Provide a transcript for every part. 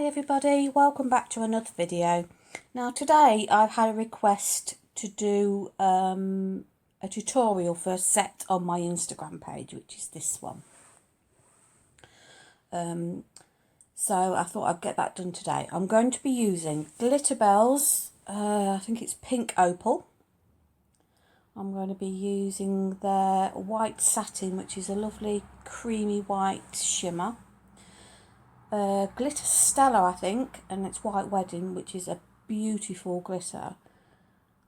Hi everybody, welcome back to another video. Now today I've had a request to do a tutorial for a set on my Instagram page, which is this one. So I thought I'd get that done today. I'm going to be using Glitterbels, I think it's pink opal. I'm going to be using their white satin, which is a lovely creamy white shimmer. Glitter Stella, I think, and it's White Wedding, which is a beautiful glitter.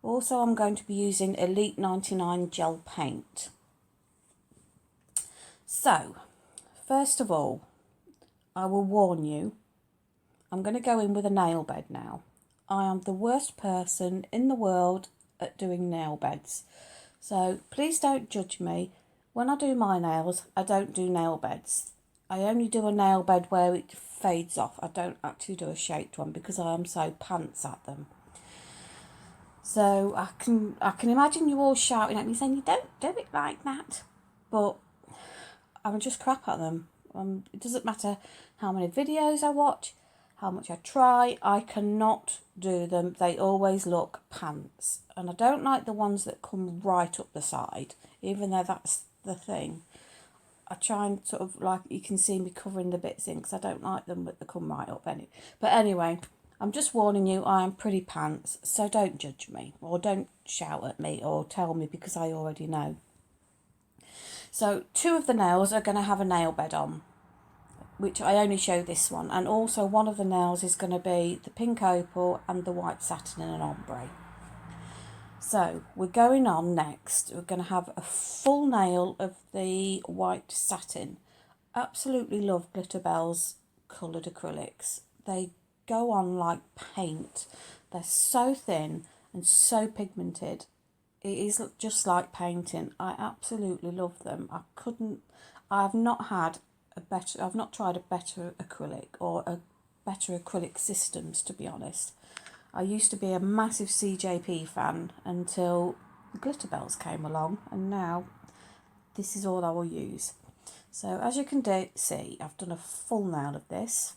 Also, I'm going to be using Elite 99 gel paint. So, first of all, I will warn you, I'm going to go in with a nail bed now. I am the worst person in the world at doing nail beds. So, please don't judge me. When I do my nails, I don't do nail beds. I only do a nail bed where it fades off. I don't actually do a shaped one because I am so pants at them. So I can imagine you all shouting at me saying, you don't do it like that. But I'm just crap at them. It doesn't matter how many videos I watch, how much I try, I cannot do them. They always look pants. And I don't like the ones that come right up the side, even though that's the thing. I try and sort of, like, you can see me covering the bits in because I don't like them but they come right up anyway. But anyway, I'm just warning you, I am pretty pants, so don't judge me or don't shout at me or tell me because I already know. So 2 of the nails are going to have a nail bed on, which I only show this one, and also one of the nails is going to be the pink opal and the white satin in an ombre. So we're going on next. We're going to have a full nail of the white satin. Absolutely love Glitterbels coloured acrylics. They go on like paint. They're so thin and so pigmented. It is just like painting. I absolutely love them. I've not tried a better acrylic or a better acrylic systems, to be honest. I used to be a massive CJP fan until Glitterbels came along, and now this is all I will use. So as you can see, I've done a full nail of this.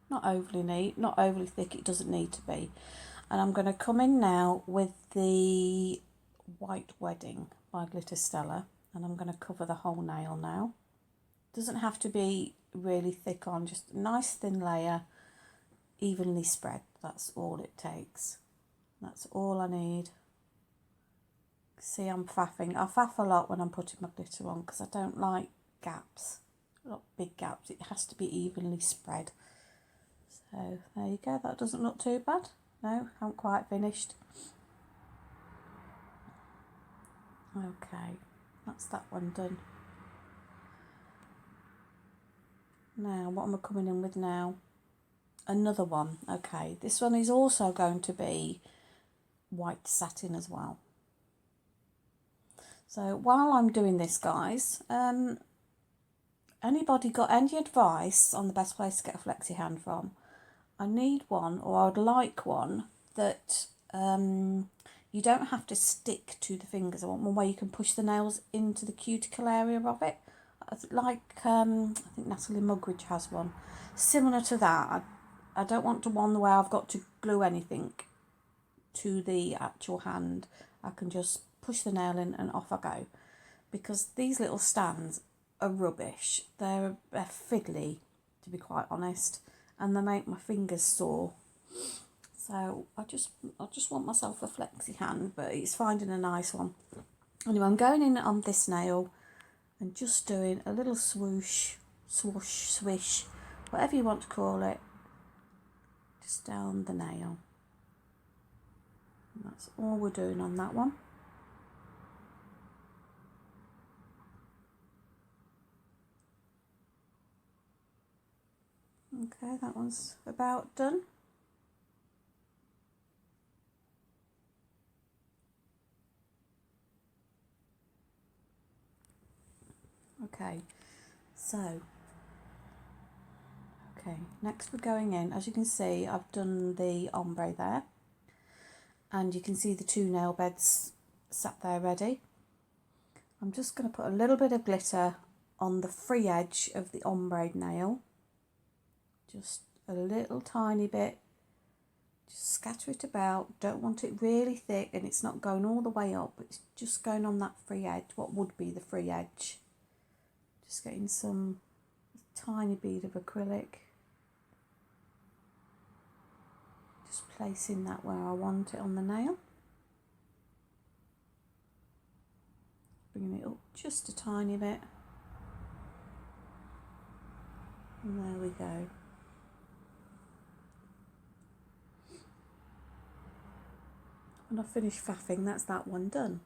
Not overly neat, not overly thick, it doesn't need to be. And I'm going to come in now with the White Wedding by Glitter Stella, and I'm going to cover the whole nail now. Doesn't have to be really thick on, just a nice thin layer, evenly spread. That's all it takes. That's all I need. See, I'm faffing. I faff a lot when I'm putting my glitter on because I don't like gaps, not big gaps. It has to be evenly spread. So there you go. That doesn't look too bad. No, haven't quite finished. Okay, that's that one done. Now, what am I coming in with now? Another one. Okay, this one is also going to be white satin as well. So while I'm doing this, guys, anybody got any advice on the best place to get a flexi hand from? I need one, or I would like one that you don't have to stick to the fingers. I want one where you can push the nails into the cuticle area of it. Like, I think Natalie Mugridge has one. Similar to that. I don't want one where I've got to glue anything to the actual hand. I can just push the nail in and off I go. Because these little stands are rubbish. They're fiddly, to be quite honest. And they make my fingers sore. So I just want myself a flexi hand, but it's finding a nice one. Anyway, I'm going in on this nail and just doing a little swoosh, swoosh, swish, whatever you want to call it, just down the nail. And that's all we're doing on that one. Okay, that one's about done. Okay, so, next we're going in. As you can see, I've done the ombre there. And you can see the 2 nail beds sat there ready. I'm just going to put a little bit of glitter on the free edge of the ombre nail. just a little tiny bit. Just scatter it about. Don't want it really thick, and it's not going all the way up. It's just going on that free edge, what would be the free edge. Just getting some tiny bead of acrylic. Just placing that where I want it on the nail. Bringing it up just a tiny bit. And there we go. When I finish faffing, that's that one done.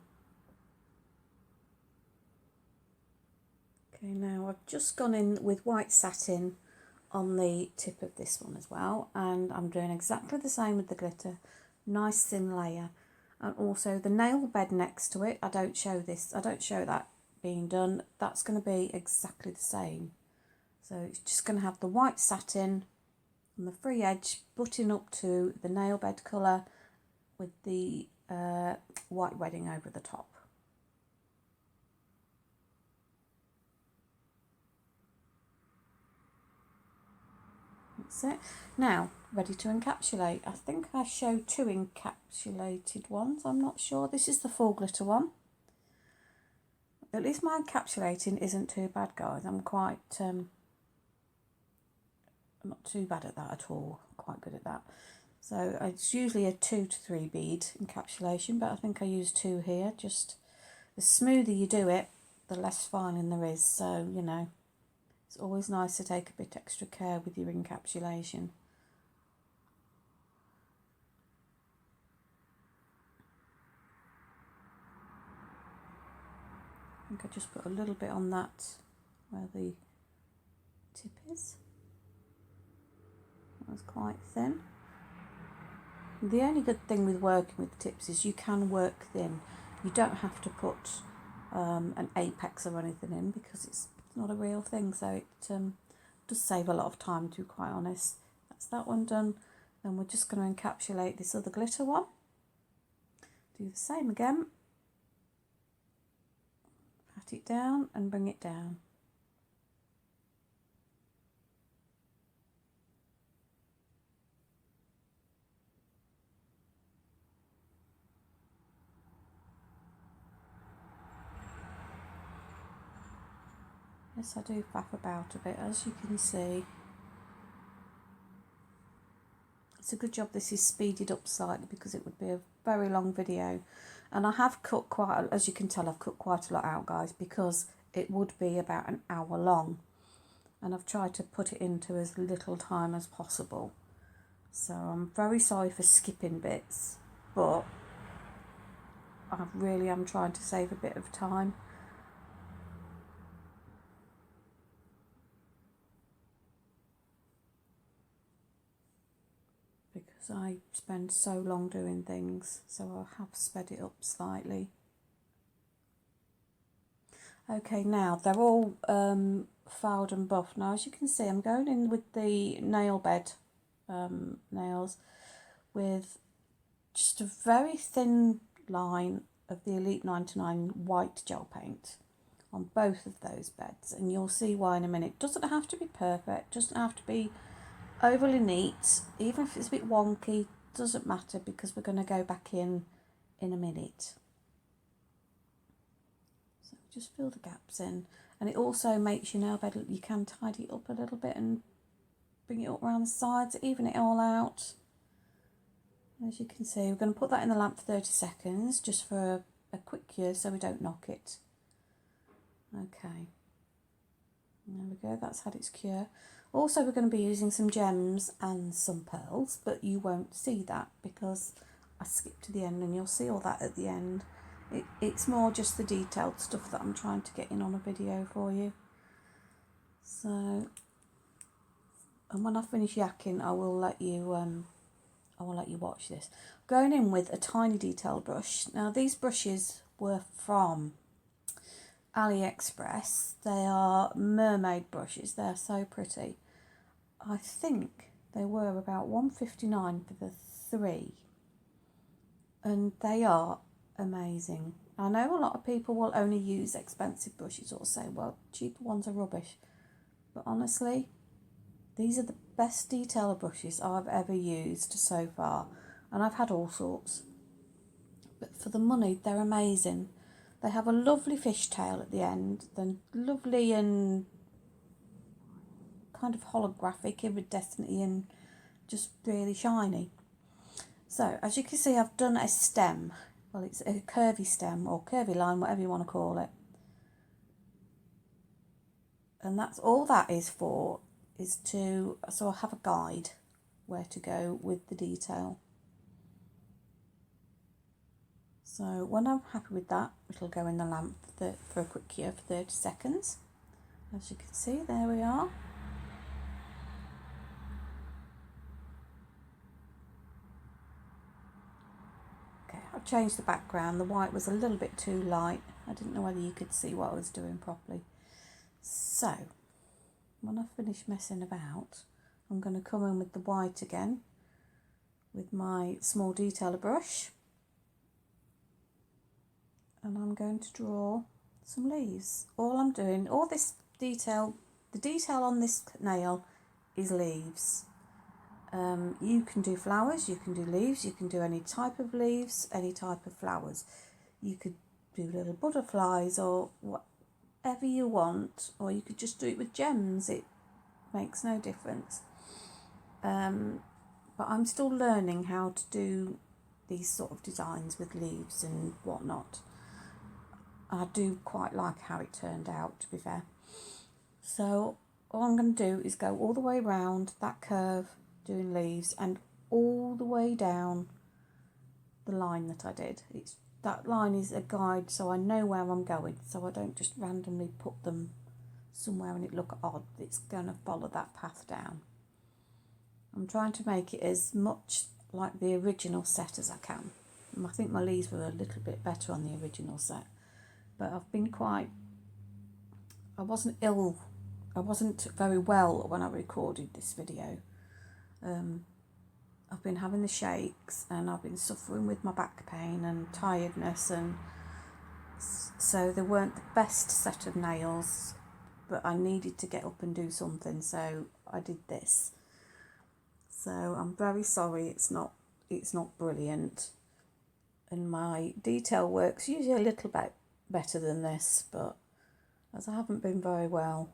Okay, now I've just gone in with white satin on the tip of this one as well, and I'm doing exactly the same with the glitter. Nice thin layer. And also the nail bed next to it, I don't show that being done. That's going to be exactly the same. So it's just going to have the white satin on the free edge butting up to the nail bed colour with the white wedding over the top. That's it. Now, ready to encapsulate. I think I showed 2 encapsulated ones. I'm not sure. This is the full glitter one. At least my encapsulating isn't too bad, guys. I'm quite, I'm not too bad at that at all. I'm quite good at that. So it's usually a 2 to 3 bead encapsulation, but I think I use 2 here. Just the smoother you do it, the less filing there is. So, you know, it's always nice to take a bit extra care with your encapsulation. I think I just put a little bit on that where the tip is. That was quite thin. The only good thing with working with tips is you can work thin. You don't have to put an apex or anything in because it's not a real thing, so it does save a lot of time, to be quite honest. That's that one done. Then we're just going to encapsulate this other glitter one. Do the same again. Pat it down and bring it down. Yes, I do faff about a bit, as you can see. It's a good job this is speeded up slightly because it would be a very long video. And I have cut quite, as you can tell, I've cut quite a lot out, guys, because it would be about an hour long. And I've tried to put it into as little time as possible. So I'm very sorry for skipping bits, but I really am trying to save a bit of time. Because I spend so long doing things, so I have sped it up slightly. Okay, now they're all filed and buffed. Now, as you can see, I'm going in with the nail bed nails with just a very thin line of the Elite 99 white gel paint on both of those beds, and you'll see why in a minute. It doesn't have to be perfect, doesn't have to be overly neat, even if it's a bit wonky, doesn't matter because we're going to go back in a minute. So just fill the gaps in, and it also makes your nail bed, you can tidy it up a little bit and bring it up around the sides, even it all out. As you can see, we're going to put that in the lamp for 30 seconds just for a quick cure so we don't knock it. Okay, there we go, that's had its cure. Also, we're going to be using some gems and some pearls, but you won't see that because I skipped to the end, and you'll see all that at the end. It's more just the detailed stuff that I'm trying to get in on a video for you. So, and when I finish yakking, I will let you watch this. Going in with a tiny detail brush. Now, these brushes were from Aliexpress. They are mermaid brushes. They're so pretty. I think they were about £1.59 for the 3, and they are amazing. I know a lot of people will only use expensive brushes or say, well, cheaper ones are rubbish, but honestly, These are the best detailer brushes I've ever used so far, and I've had all sorts. But for the money, they're amazing. They have a lovely fishtail at the end, then lovely and kind of holographic, iridescent and just really shiny. So as you can see, I've done a stem. Well, it's a curvy stem or curvy line, whatever you want to call it. And that's all that is for, is to, so I have a guide where to go with the detail. So when I'm happy with that, it'll go in the lamp for a quick cure for 30 seconds. As you can see, there we are. Okay, I've changed the background. The white was a little bit too light. I didn't know whether you could see what I was doing properly. So, when I finish messing about, I'm going to come in with the white again with my small detailer brush. And I'm going to draw some leaves. All I'm doing, all this detail, the detail on this nail is leaves. You can do flowers, you can do leaves, you can do any type of leaves, any type of flowers. You could do little butterflies or whatever you want, or you could just do it with gems. It makes no difference. But I'm still learning how to do these sort of designs with leaves and whatnot. I do quite like how it turned out, to be fair. So all I'm going to do is go all the way around that curve doing leaves and all the way down the line that I did. That line is a guide so I know where I'm going, so I don't just randomly put them somewhere and it look odd. It's going to follow that path down. I'm trying to make it as much like the original set as I can. And I think my leaves were a little bit better on the original set. But I've been I wasn't very well when I recorded this video. I've been having the shakes and I've been suffering with my back pain and tiredness, and so they weren't the best set of nails, but I needed to get up and do something, so I did this. So I'm very sorry it's not brilliant, and my detail work's usually a little bit better than this, but as I haven't been very well,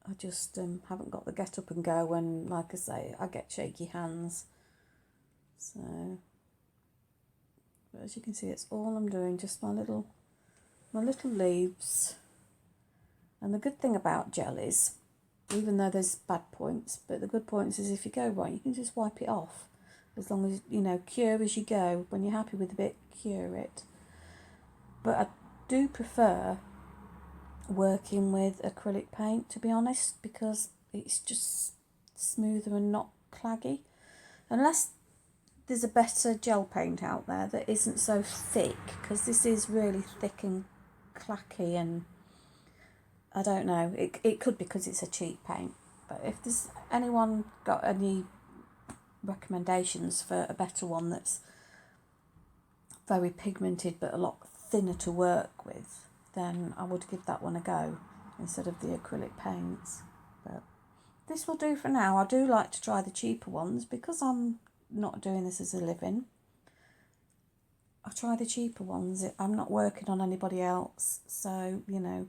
I just haven't got the get up and go, and like I say, I get shaky hands. So, but as you can see, it's all I'm doing, just my little leaves. And the good thing about gel is, even though there's bad points, but the good points is if you go right, you can just wipe it off. As long as, you know, cure as you go. When you're happy with a bit, cure it. But I do prefer working with acrylic paint, to be honest, because it's just smoother and not claggy. Unless there's a better gel paint out there that isn't so thick, because this is really thick and clacky, and I don't know, it could be because it's a cheap paint. But if there's anyone got any recommendations for a better one that's very pigmented but a lot thinner to work with, then I would give that one a go instead of the acrylic paints. But this will do for now. I do like to try the cheaper ones because I'm not doing this as a living. I try the cheaper ones. I'm not working on anybody else, so, you know,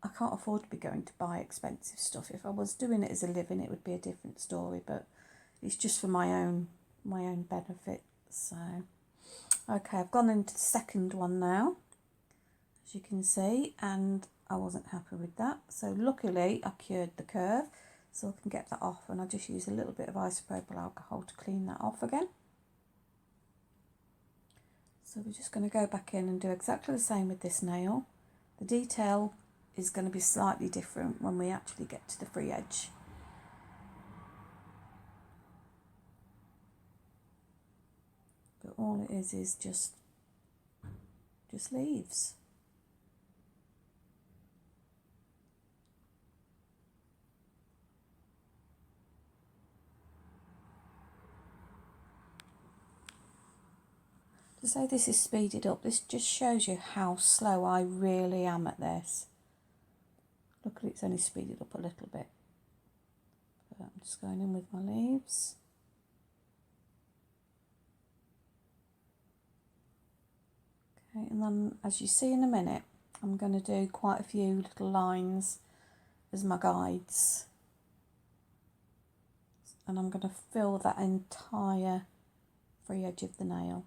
I can't afford to be going to buy expensive stuff. If I was doing it as a living, it would be a different story, but it's just for my own benefit. So, okay, I've gone into the second one now, as you can see, and I wasn't happy with that. So luckily I cured the curve, so I can get that off, and I just use a little bit of isopropyl alcohol to clean that off again. So we're just going to go back in and do exactly the same with this nail. The detail is going to be slightly different when we actually get to the free edge. But all it is just leaves. To say this is speeded up, this just shows you how slow I really am at this. Luckily it's only speeded up a little bit. But I'm just going in with my leaves. Okay, and then as you see in a minute, I'm going to do quite a few little lines as my guides. And I'm going to fill that entire free edge of the nail.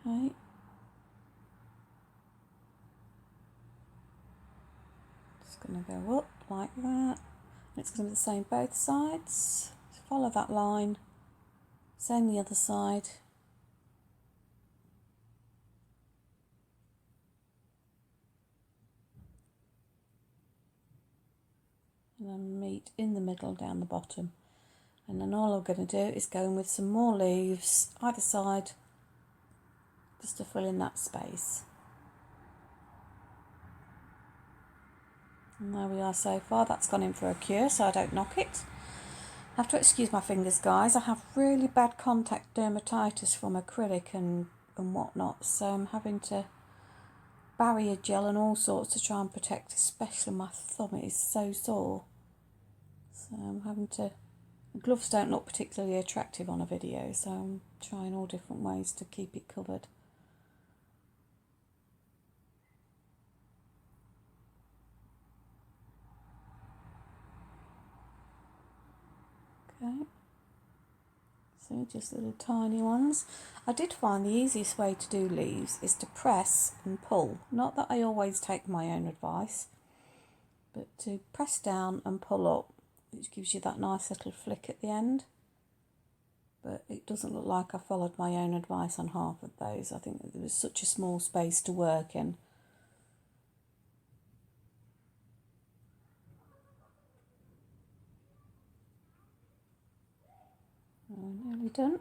Okay. Just going to go up like that. It's going to be the same both sides. So follow that line. Same the other side. And then meet in the middle down the bottom. And then all I'm going to do is go in with some more leaves either side, just to fill in that space. And there we are so far. That's gone in for a cure so I don't knock it. I have to excuse my fingers, guys. I have really bad contact dermatitis from acrylic and whatnot, so I'm having to barrier gel and all sorts to try and protect, especially my thumb. It is so sore. So I'm having to... Gloves don't look particularly attractive on a video, so I'm trying all different ways to keep it covered. Okay. So just little tiny ones. I did find the easiest way to do leaves is to press and pull. Not that I always take my own advice, but to press down and pull up, which gives you that nice little flick at the end. But it doesn't look like I followed my own advice on half of those. I think that there was such a small space to work in. Nearly done.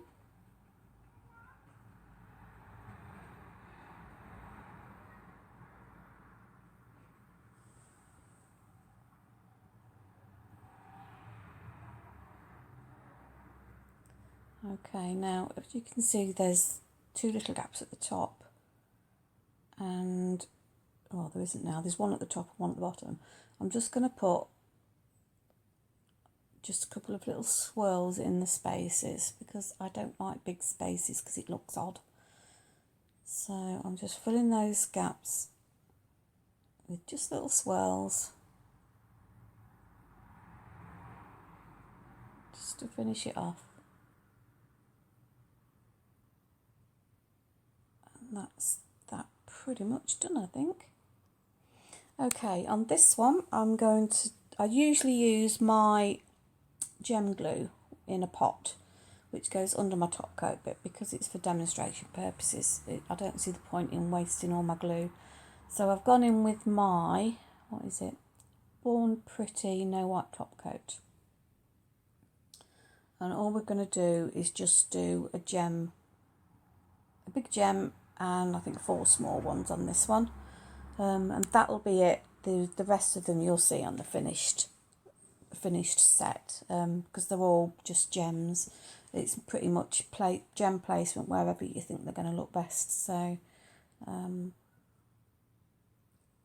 Okay, now as you can see, there's two little gaps at the top, and well, there isn't now. There's one at the top and one at the bottom. I'm just going to put just a couple of little swirls in the spaces because I don't like big spaces because it looks odd. So I'm just filling those gaps with just little swirls just to finish it off. And that's that pretty much done, I think. Okay, on this one I usually use my gem glue in a pot, which goes under my top coat, but because it's for demonstration purposes, I don't see the point in wasting all my glue. So I've gone in with my, what is it, Born Pretty No White Top Coat. And all we're going to do is just do a gem, a big gem, and I think 4 small ones on this one. And that'll be it. The rest of them you'll see on the finished set, because they're all just gems. It's pretty much gem placement wherever you think they're going to look best. So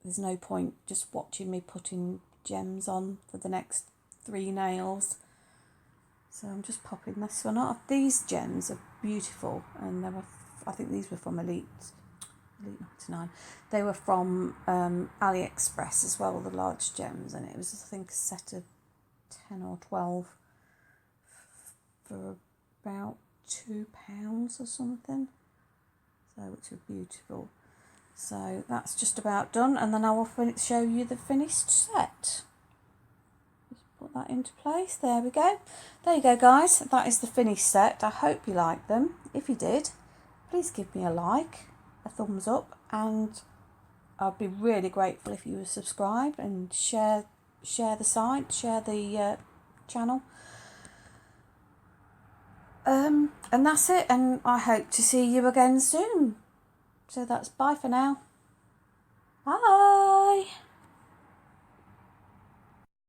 there's no point just watching me putting gems on for the next 3 nails. So I'm just popping this one off. These gems are beautiful, and I think these were from Elite 99. They were from Aliexpress as well, the large gems, and it was, I think, a set of 10 or 12 for about £2 or something. So, which are beautiful. So that's just about done, and then I will show you the finished set. Just put that into place. There we go. There you go, guys. That is the finished set. I hope you liked them. If you did, please give me a like, a thumbs up, and I'd be really grateful if you would subscribe and share the site, share the channel. And that's it, and I hope to see you again soon. So that's bye for now.